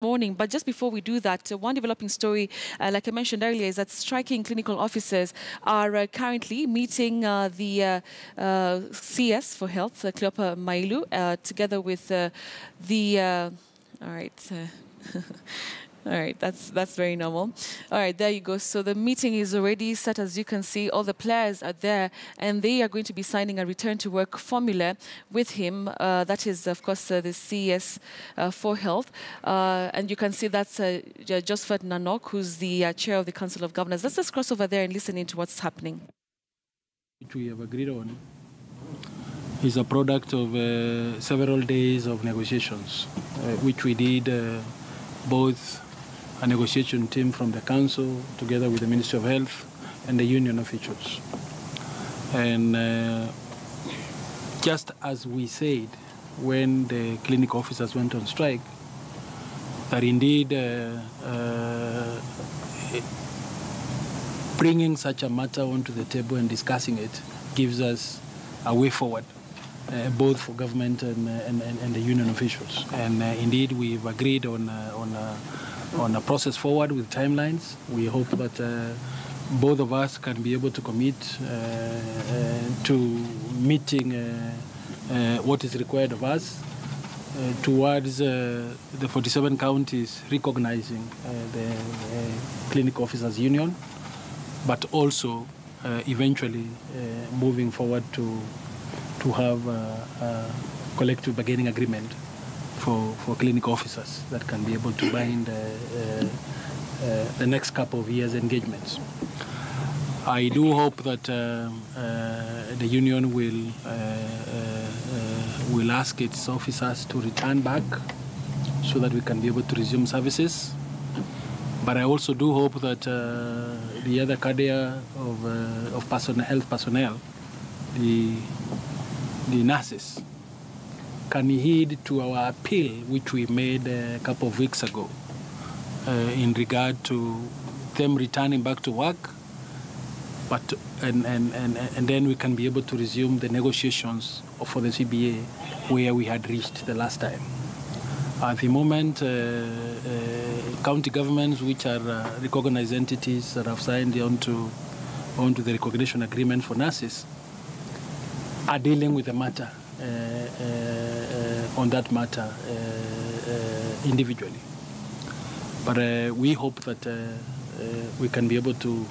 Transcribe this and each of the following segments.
Morning. But just before we do that, one developing story, like I mentioned earlier, is that striking clinical officers are currently meeting the CS for Health, Cleopa Mailu, together with all right. All right, that's very normal. All right, there you go. So the meeting is already set, as you can see. All the players are there, and they are going to be signing a return to work formula with him. That is, of course, the CES for Health. And you can see that's Josephat Nanok, who's the chair of the Council of Governors. Let's just cross over there and listen into what's happening. Which we have agreed on is a product of several days of negotiations, which we did both a negotiation team from the council together with the Ministry of Health and the union officials. And just as we said when the clinic officers went on strike, that indeed bringing such a matter onto the table and discussing it gives us a way forward, both for government and the union officials. And indeed, we've agreed on a process forward with timelines. We hope that both of us can be able to commit to meeting what is required of us towards the 47 counties recognizing the clinic officers union, but also eventually moving forward to have a collective bargaining agreement for clinic officers that can be able to bind the next couple of years' engagements. I do hope that the union will ask its officers to return back so that we can be able to resume services. But I also do hope that the other cadre of health personnel, the nurses, can heed to our appeal, which we made a couple of weeks ago, in regard to them returning back to work, but and then we can be able to resume the negotiations for the CBA where we had reached the last time. At the moment, county governments, which are recognized entities that have signed onto the recognition agreement for nurses, are dealing with the matter on that matter individually. But we hope that we can be able to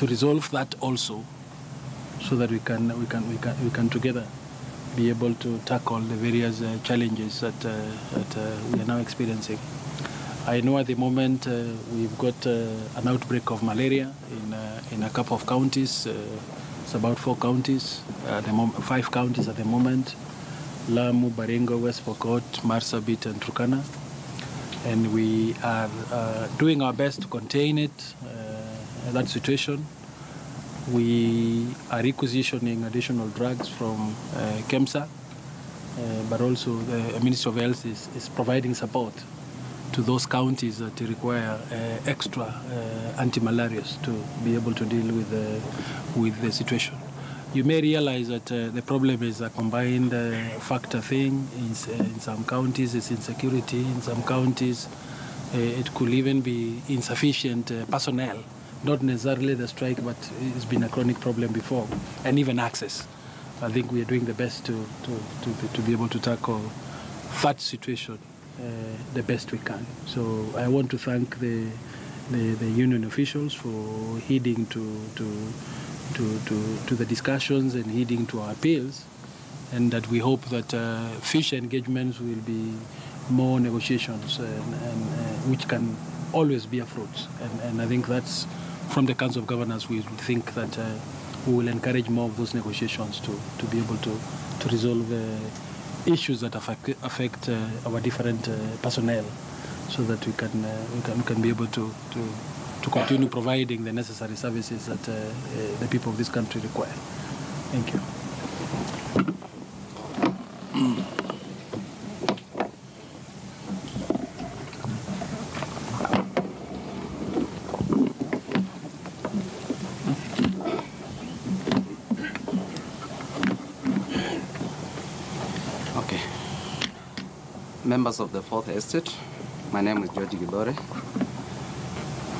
resolve that also, so that we can together be able to tackle the various challenges that we are now experiencing. I know at the moment we've got an outbreak of malaria in a couple of counties. It's about 4 counties, 5 counties at the moment: Lamu, Baringo, West Pokot, Marsabit, and Turkana. And we are doing our best to contain it, that situation. We are requisitioning additional drugs from KEMSA, but also the Ministry of Health is providing support to those counties that require extra anti-malarials to be able to deal with the situation. You may realize that the problem is a combined factor thing. In some counties, it's insecurity. In some counties, it could even be insufficient personnel. Not necessarily the strike, but it's been a chronic problem before, and even access. I think we are doing the best to be able to tackle that situation the best we can. So I want to thank the union officials for heeding to the discussions and heeding to our appeals, and that we hope that future engagements will be more negotiations and which can always bear fruits. And I think that's from the Council of Governors. We think that we will encourage more of those negotiations to be able to resolve issues that affect our different personnel, so that we can be able to continue providing the necessary services that the people of this country require. Thank you. Okay. Members of the Fourth Estate, My name is George Gibore.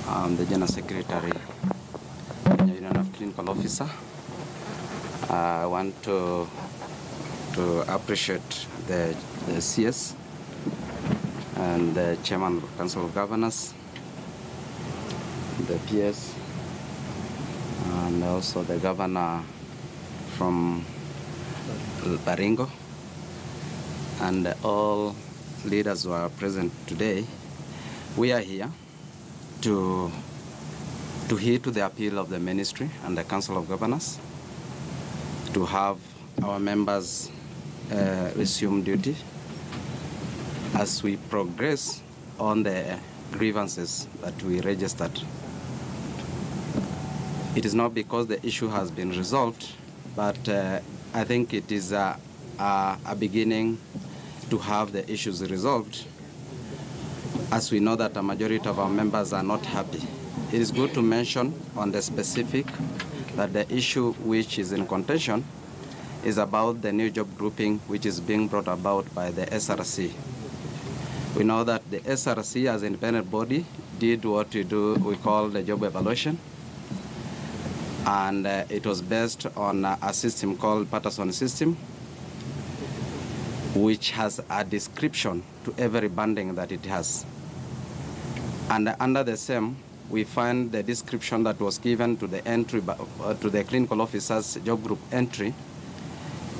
I'm the General Secretary of the Union of Clinical Officer. I want to appreciate the CS and the Chairman of the Council of Governors, the PS, and also the Governor from Baringo, and all leaders who are present today. We are here to hear to the appeal of the Ministry and the Council of Governors to have our members resume duty as we progress on the grievances that we registered. It is not because the issue has been resolved, but I think it is a beginning to have the issues resolved, as we know that a majority of our members are not happy. It is good to mention on the specific that the issue which is in contention is about the new job grouping which is being brought about by the SRC. We know that the SRC as an independent body did what we call the job evaluation, and it was based on a system called Patterson system, which has a description to every banding that it has. And under the same, we find the description that was given to the entry to the clinical officer's job group entry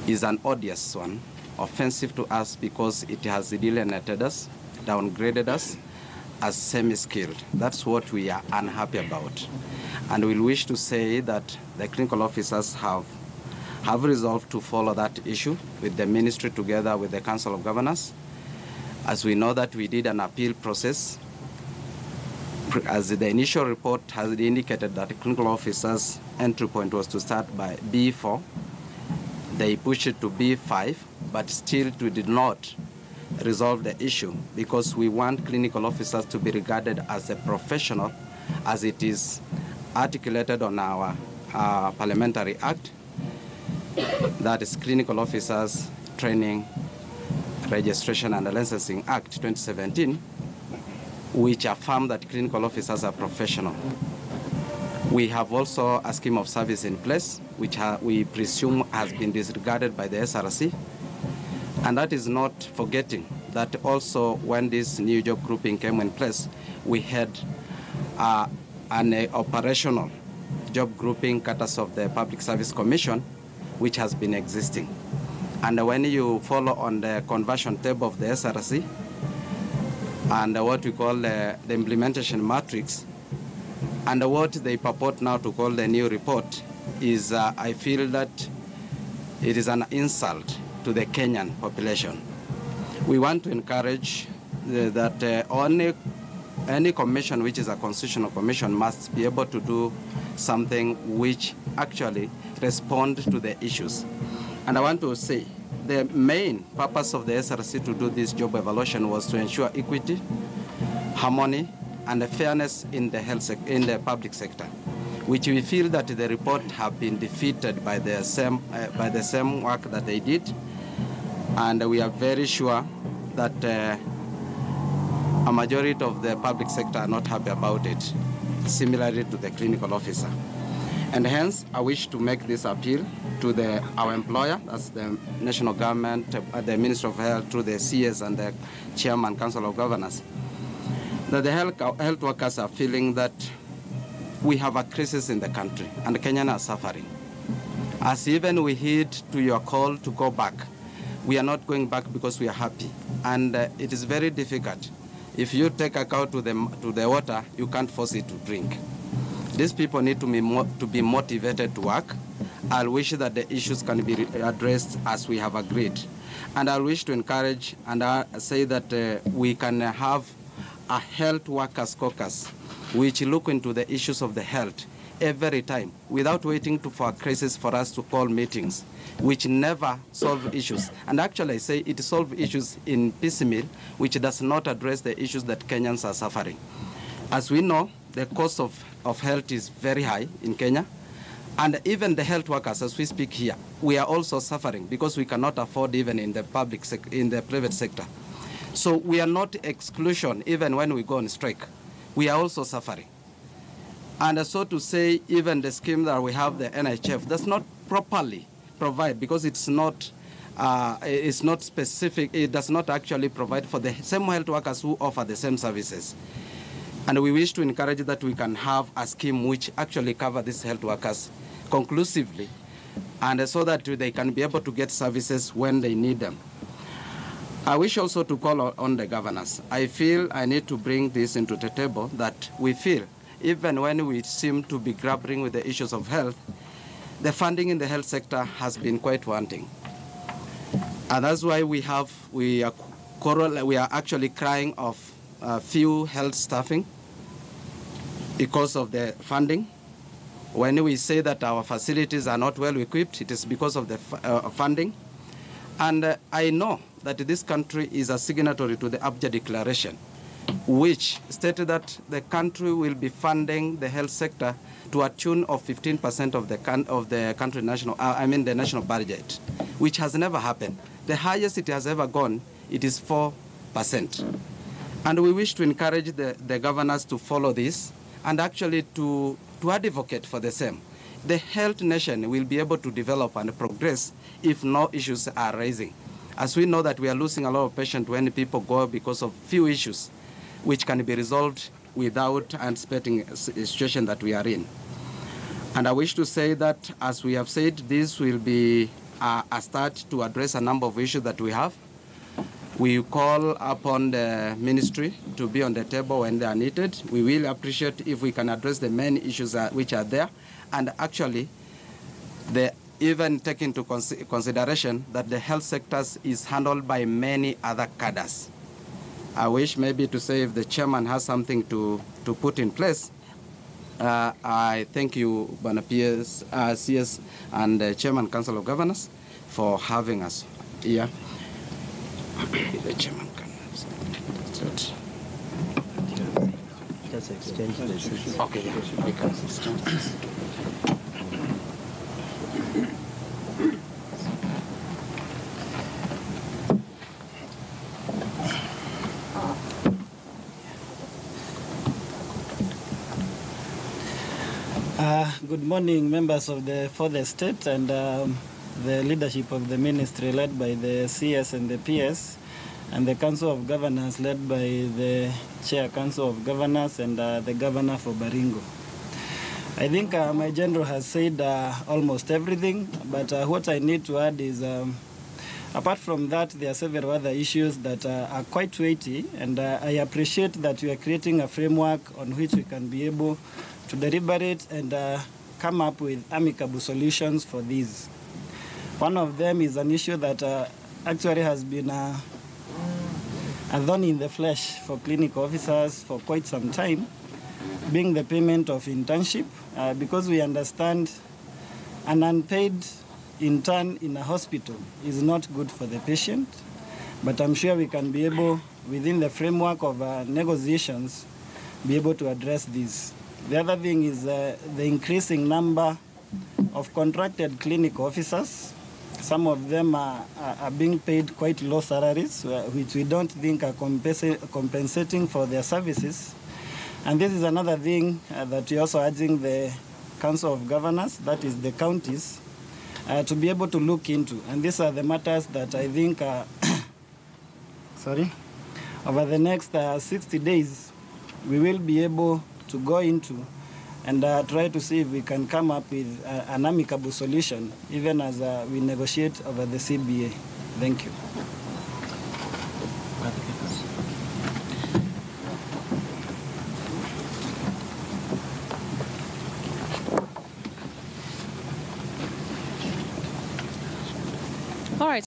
is an odious one, offensive to us because it has alienated us, downgraded us as semi-skilled. That's what we are unhappy about. And we wish to say that the clinical officers have resolved to follow that issue with the ministry together with the Council of Governors. As we know that we did an appeal process, as the initial report has indicated that the clinical officers' entry point was to start by B4. They pushed it to B5, but still we did not resolve the issue because we want clinical officers to be regarded as a professional, as it is articulated on our Parliamentary Act, that is Clinical Officers Training, Registration and Licensing Act 2017, which affirm that clinical officers are professional. We have also a scheme of service in place, which we presume has been disregarded by the SRC. And that is not forgetting that also when this new job grouping came in place, we had an operational job grouping courtesy of the Public Service Commission, which has been existing. And when you follow on the conversion table of the SRC and what we call the implementation matrix, and what they purport now to call the new report is, I feel that it is an insult to the Kenyan population. We want to encourage that any commission which is a constitutional commission must be able to do something which actually respond to the issues. And I want to say the main purpose of the SRC to do this job evaluation was to ensure equity, harmony, and fairness in the public sector, which we feel that the report have been defeated by the same work that they did, and we are very sure that a majority of the public sector are not happy about it, similarly to the clinical officer. And hence, I wish to make this appeal to our employer, as the national government, the Minister of Health, through the CS and the Chairman Council of Governors, that the health workers are feeling that we have a crisis in the country and Kenyans are suffering. As even we heed to your call to go back, we are not going back because we are happy. And it is very difficult. If you take a cow to the water, you can't force it to drink. These people need to be motivated to work. I wish that the issues can be addressed as we have agreed. And I wish to encourage and say that we can have a health workers caucus which look into the issues of the health every time without waiting for a crisis for us to call meetings, which never solve issues. And actually I say it solves issues in piecemeal, which does not address the issues that Kenyans are suffering. As we know, the cost of health is very high in Kenya. And even the health workers, as we speak here, we are also suffering because we cannot afford even in the private sector. So we are not exclusion even when we go on strike. We are also suffering. And so to say, even the scheme that we have, the NHF, does not properly provide, because it's not specific. It does not actually provide for the same health workers who offer the same services. And we wish to encourage that we can have a scheme which actually covers these health workers conclusively, and so that they can be able to get services when they need them. I wish also to call on the governors. I feel I need to bring this into the table, that we feel, even when we seem to be grappling with the issues of health, the funding in the health sector has been quite wanting. And that's why we are actually crying of few health staffing because of the funding. When we say that our facilities are not well equipped, it is because of the funding. And I know that this country is a signatory to the Abuja Declaration, which stated that the country will be funding the health sector to a tune of 15% of the country the national budget, which has never happened. The highest it has ever gone, it is 4%. And we wish to encourage the governors to follow this and actually to advocate for the same. The health nation will be able to develop and progress if no issues are rising. As we know that we are losing a lot of patients when people go because of few issues, which can be resolved without anticipating a situation that we are in. And I wish to say that, as we have said, this will be a start to address a number of issues that we have. We call upon the ministry to be on the table when they are needed. We will appreciate if we can address the main issues which are there, and actually even take into consideration that the health sectors is handled by many other cadres. I wish maybe to say, if the chairman has something to put in place. I thank you, Bwana PS, CS, and the Chairman Council of Governors for having us here. The chairman can just exchange this. Okay, we can exchange this. Good morning, members of the state and the leadership of the ministry led by the CS and the PS, and the Council of Governors led by the Chair Council of Governors and the Governor for Baringo. I think my general has said almost everything, but what I need to add is, apart from that, there are several other issues that are quite weighty, and I appreciate that we are creating a framework on which we can be able to deliberate and come up with amicable solutions for these. One of them is an issue that actually has been a thorn in the flesh for clinical officers for quite some time, being the payment of internship, because we understand an unpaid intern in a hospital is not good for the patient, but I'm sure we can be able, within the framework of negotiations, be able to address this. The other thing is the increasing number of contracted clinical officers. Some of them are being paid quite low salaries, which we don't think are compensating for their services. And this is another thing that we're also urging the Council of Governors, that is the counties, to be able to look into. And these are the matters that I think, over the next 60 days, we will be able to go into and try to see if we can come up with an amicable solution, even as we negotiate over the CBA. Thank you. All right.